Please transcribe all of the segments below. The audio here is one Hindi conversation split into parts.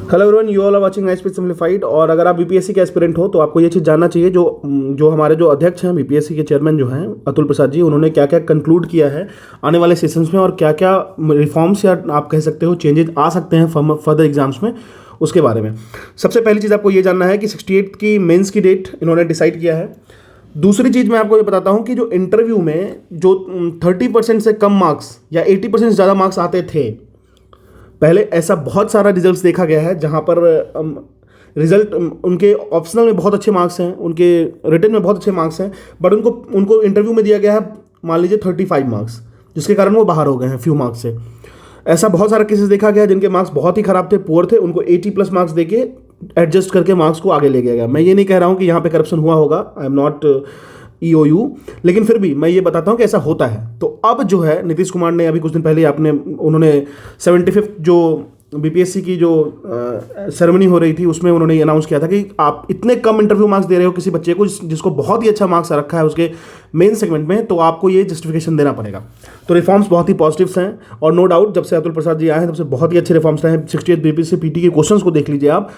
Hello everyone, you all are watching ISPC simplified. और अगर आप बीपीएससी के एस्पिरेंट हो तो आपको ये चीज़ जानना चाहिए, जो हमारे जो अध्यक्ष हैं बीपीएससी के चेयरमैन जो हैं अतुल प्रसाद जी, उन्होंने क्या क्या कंक्लूड किया है आने वाले सेशंस में और क्या क्या रिफॉर्म्स या आप कह सकते हो चेंजेस आ सकते हैं फर्दर एग्जाम्स में, उसके बारे में। सबसे पहली चीज़ आपको ये जानना है कि 68 की मेंस की डेट इन्होंने डिसाइड किया है। दूसरी चीज़ मैं आपको ये बताता हूँ कि जो इंटरव्यू में जो 30% से कम मार्क्स या 80% से ज़्यादा मार्क्स आते थे पहले, ऐसा बहुत सारा रिजल्ट्स देखा गया है जहाँ पर रिजल्ट उनके ऑप्शनल में बहुत अच्छे मार्क्स हैं, उनके रिटन में बहुत अच्छे मार्क्स हैं, बट उनको इंटरव्यू में दिया गया है मान लीजिए 35 मार्क्स, जिसके कारण वो बाहर हो गए हैं फ्यू मार्क्स से। ऐसा बहुत सारा केसेस देखा गया है जिनके मार्क्स बहुत ही खराब थे, पुअर थे, उनको 80+ मार्क्स देके एडजस्ट करके मार्क्स को आगे ले गया गया। मैं ये नहीं कह रहा हूँ कि यहाँ पे करप्शन हुआ होगा, आई एम नॉट EOU, लेकिन फिर भी मैं ये बताता हूँ कि ऐसा होता है। तो अब जो है नीतीश कुमार ने अभी कुछ दिन पहले उन्होंने 75th जो बीपीएससी की जो सेरेमनी हो रही थी उसमें उन्होंने ये अनाउंस किया था कि आप इतने कम इंटरव्यू मार्क्स दे रहे हो किसी बच्चे को जिसको बहुत ही अच्छा मार्क्स रखा है उसके मेन सेगमेंट में, तो आपको ये जस्टिफिकेशन देना पड़ेगा। तो रिफॉर्म्स बहुत ही पॉजिटिव्स हैं और नो डाउट जब से अतुल प्रसाद जी आए हैं तब से बहुत ही अच्छे रिफॉर्म्स रहे हैं। 68 बीपीएससी पीटी के क्वेश्चंस को देख लीजिए आप।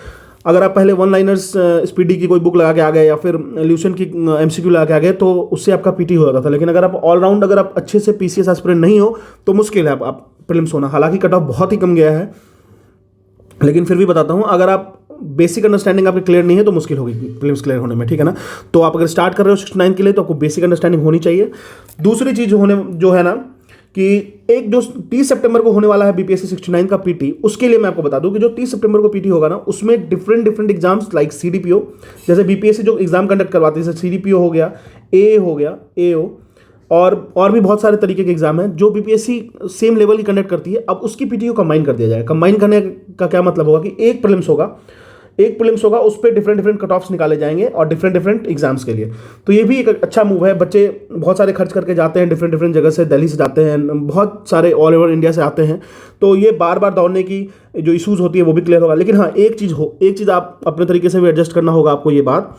अगर आप पहले वन लाइनर्स स्पीडी की कोई बुक लगा के आ गए या फिर ल्यूशन की MCQ लगा के आ गए तो उससे आपका पीटी हो जाता था, लेकिन अगर आप ऑलराउंड अगर आप अच्छे से PCS एस्पिरेंट नहीं हो तो मुश्किल है आप प्रीलिम्स होना। हालांकि कट ऑफ बहुत ही कम गया है, लेकिन फिर भी बताता हूँ, अगर आप बेसिक अंडरस्टैंडिंग आपकी क्लियर नहीं है तो मुश्किल होगी प्रीलिम्स क्लियर होने में, ठीक है ना। तो आप अगर स्टार्ट कर रहे हो 69 के लिए तो आपको बेसिक अंडरस्टैंडिंग होनी चाहिए। दूसरी चीज़ जो है ना कि एक जो 30 सितंबर को होने वाला है बीपीएससी 69 का पीटी, उसके लिए मैं आपको बता दूं कि जो 30 सितंबर को पीटी होगा ना उसमें डिफरेंट एग्जाम्स लाइक CDPO, जैसे बीपीएससी जो एग्जाम कंडक्ट करवाती है जैसे CDPO हो गया, AA हो गया, AO और भी बहुत सारे तरीके के एग्जाम हैं जो बीपीएससी सेम लेवल की कंडक्ट करती है। अब उसकी पीटी को कंबाइन कर दिया जाएगा। कंबाइन करने का क्या मतलब होगा कि एक प्रीलिम्स होगा, उस पर डिफरेंट कट ऑफ्स निकाले जाएंगे और डिफरेंट एग्जाम्स के लिए। तो ये भी एक अच्छा मूव है। बच्चे बहुत सारे खर्च करके जाते हैं डिफरेंट जगह से, दिल्ली से जाते हैं, बहुत सारे ऑल ओवर इंडिया से आते हैं, तो ये बार बार दौड़ने की जो इशूज़ होती है वो भी क्लियर होगा। लेकिन हाँ, एक चीज़ आप अपने तरीके से भी एडजस्ट करना होगा आपको, ये बात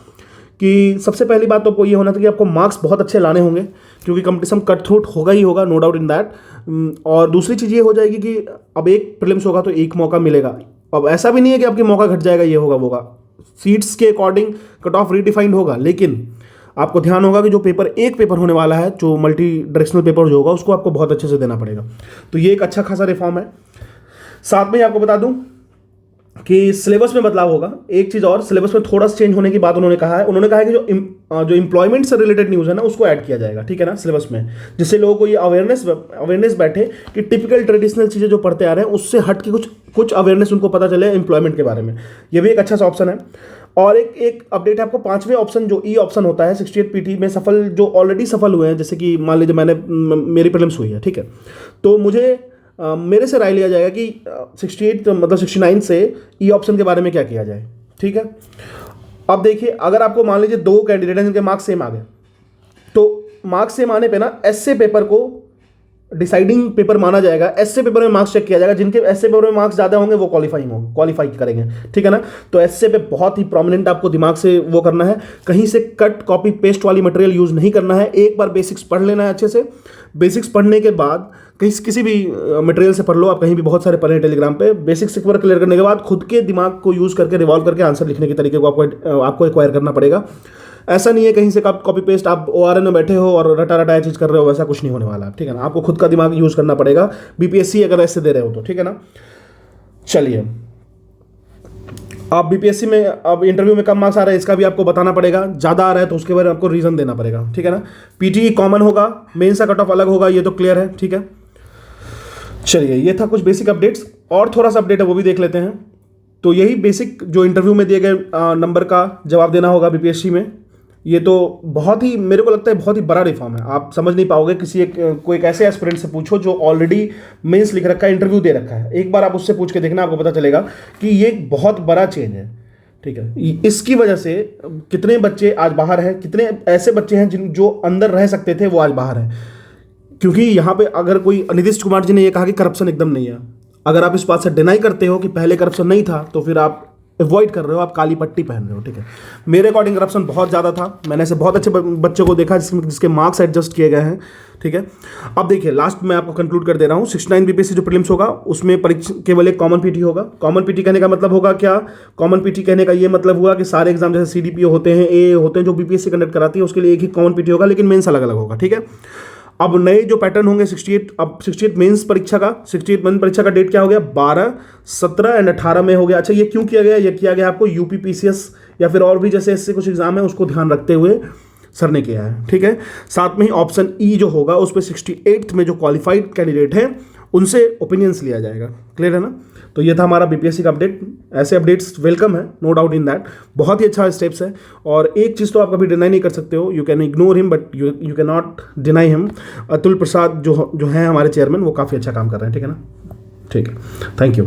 कि सबसे पहली बात तो आपको ये होना था कि आपको मार्क्स बहुत अच्छे लाने होंगे क्योंकि कंपटीशन कट थ्रू होगा ही होगा, नो डाउट इन दैट। और दूसरी चीज़ ये हो जाएगी कि अब एक प्रीलिम्स होगा तो एक मौका मिलेगा। अब ऐसा भी नहीं है कि आपके मौका घट जाएगा, ये होगा सीट्स के अकॉर्डिंग कट ऑफ रीडिफाइंड होगा, लेकिन आपको ध्यान होगा कि जो एक पेपर होने वाला है, जो मल्टी डायरेक्शनल पेपर जो होगा उसको आपको बहुत अच्छे से देना पड़ेगा। तो ये एक अच्छा खासा रिफॉर्म है। साथ में आपको बता दूं कि सिलेबस में बदलाव होगा। एक चीज़ और, सिलेबस में थोड़ा सा चेंज होने की बात उन्होंने कहा है कि जो एम्प्लॉयमेंट से रिलेटेड न्यूज़ है ना उसको ऐड किया जाएगा, ठीक है ना, सिलेबस में, जिससे लोगों को ये अवेयरनेस बैठे कि टिपिकल ट्रेडिशनल चीज़ें जो पढ़ते आ रहे हैं उससे हट के कुछ अवेयरनेस उनको पता चले एम्प्लॉयमेंट के बारे में। ये भी एक अच्छा सा ऑप्शन है। और एक अपडेट है आपको, 5वें ऑप्शन जो E ऑप्शन होता है 68 पीटी में जो ऑलरेडी सफल हुए हैं, जैसे कि मान लीजिए मेरी प्रीलिम्स हुई है, ठीक है, तो मेरे से राय लिया जाएगा कि 68 मतलब 69 से E ऑप्शन के बारे में क्या किया जाए, ठीक है। अब देखिए, अगर आपको मान लीजिए 2 कैंडिडेट हैं जिनके मार्क्स सेम आ गए, तो मार्क्स सेम आने पे ना ऐसे पेपर को डिसाइडिंग पेपर माना जाएगा। ऐसे पेपर में मार्क्स चेक किया जाएगा, जिनके ऐसे पेपर में मार्क्स ज़्यादा होंगे वो क्वालिफाई करेंगे, ठीक है ना। तो ऐसे पे बहुत ही प्रोमिनेंट आपको दिमाग से वो करना है, कहीं से कट कॉपी पेस्ट वाली मटेरियल यूज़ नहीं करना है। एक बार बेसिक्स पढ़ लेना है अच्छे से। बेसिक्स पढ़ने के बाद किसी भी मटेरियल से पढ़ लो, आप कहीं भी बहुत सारे पढ़े हैं टेलीग्राम पे। बेसिक्स एक बार क्लियर करने के बाद खुद के दिमाग को यूज़ करके रिवॉल्व करके आंसर लिखने के तरीके को आपको एक्वायर करना पड़ेगा। ऐसा नहीं है कहीं से कॉपी पेस्ट आप ORN में बैठे हो और रटा चीज़ कर रहे हो, वैसा कुछ नहीं होने वाला, ठीक है ना। आपको खुद का दिमाग यूज़ करना पड़ेगा बीपीएससी अगर ऐसे दे रहे हो तो, ठीक है ना। चलिए, आप बीपीएससी में अब इंटरव्यू में कम मार्क्स आ रहे हैं इसका भी आपको बताना पड़ेगा, ज़्यादा आ रहा है तो उसके बारे में आपको रीज़न देना पड़ेगा, ठीक है ना। पीटी कॉमन होगा, मेन सा कट ऑफ अलग होगा, ये तो क्लियर है, ठीक है। चलिए, ये था कुछ बेसिक अपडेट्स। और थोड़ा सा अपडेट है वो भी देख लेते हैं। तो यही बेसिक जो इंटरव्यू में दिए गए नंबर का जवाब देना होगा बीपीएससी में। ये तो बहुत ही, मेरे को लगता है बहुत ही बड़ा रिफॉर्म है। आप समझ नहीं पाओगे, कोई एक ऐसे एस्पिरेंट से पूछो जो ऑलरेडी मेंस लिख रखा है, इंटरव्यू दे रखा है, एक बार आप उससे पूछ के देखना, आपको पता चलेगा कि ये बहुत बड़ा चेंज है, ठीक है। इसकी वजह से कितने बच्चे आज बाहर हैं, कितने ऐसे बच्चे हैं जो अंदर रह सकते थे वो आज बाहर हैं। क्योंकि यहाँ पे अगर कोई, नीतीश कुमार जी ने ये कहा कि करप्शन एकदम नहीं है। अगर आप इस बात से डिनाई करते हो कि पहले करप्शन नहीं था तो फिर आप अवॉइड कर रहे हो, आप काली पट्टी पहन रहे हो, ठीक है। मेरे अकॉर्डिंग करप्शन बहुत ज़्यादा था, मैंने ऐसे बहुत अच्छे बच्चों को देखा जिसके मार्क्स एडजस्ट किए गए हैं, ठीक है। अब देखिए लास्ट में आपको कंक्लूड कर दे रहा हूँ, 69 बीपीएससी जो प्रीलिम्स होगा उसमें परीक्षा केवल एक कॉमन पीटी होगा। कॉमन पीटी कहने का मतलब होगा क्या, कॉमन पीटी कहने का ये मतलब हुआ कि सारे एग्जाम जैसे सीडीपीओ होते हैं, ए होते हैं, जो बीपीएससी कंडक्ट कराती है उसके लिए एक ही कॉमन पीटी होगा, लेकिन मेंस अलग अलग होगा, ठीक है। अब नए जो पैटर्न होंगे 68, अब 68 मेंस परीक्षा का, 68 मेंस परीक्षा का डेट क्या हो गया, 12, 17 एंड 18 में हो गया। अच्छा ये क्यों किया गया, ये किया गया आपको यूपी पीसीएस या फिर और भी जैसे इससे कुछ एग्जाम है उसको ध्यान रखते हुए सर ने किया है, ठीक है। साथ में ही ऑप्शन ई जो होगा उस पर 68th में जो क्वालिफाइड कैंडिडेट हैं उनसे ओपिनियंस लिया जाएगा, क्लियर है ना। तो ये था हमारा बीपीएससी का अपडेट। ऐसे अपडेट्स वेलकम है, नो डाउट इन दैट, बहुत ही अच्छा स्टेप्स है। और एक चीज़ तो आप कभी डिनाई नहीं कर सकते हो, you can ignore him but you can not deny him. Atul Prasad जो हैं हमारे चेयरमैन, वो काफ़ी अच्छा काम कर रहे हैं, ठीक है ना। ठीक है, थैंक यू।